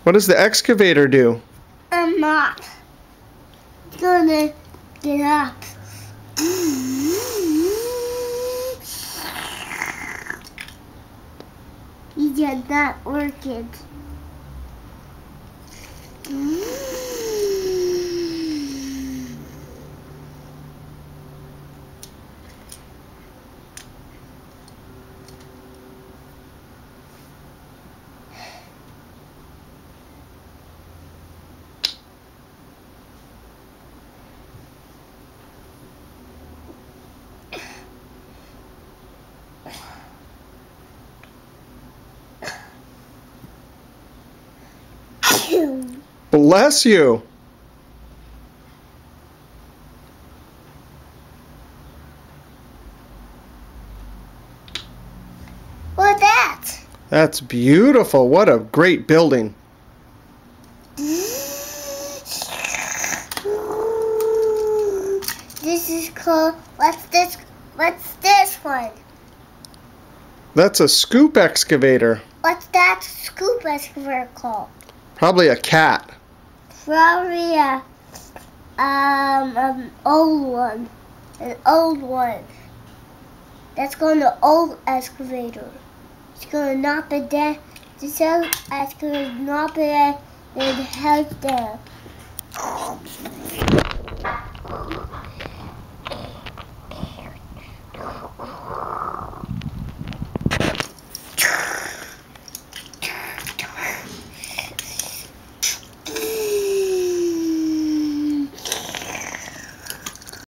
What does the excavator do? I'm not gonna get up. He did not work it. Bless you. What's that? That's beautiful. What a great building. This is called, what's this one? That's a scoop excavator. What's that scoop excavator called? Probably a cat. Probably an old one. An old one. That's called an old excavator. It's gonna knock it down. This excavator knock it down and help them.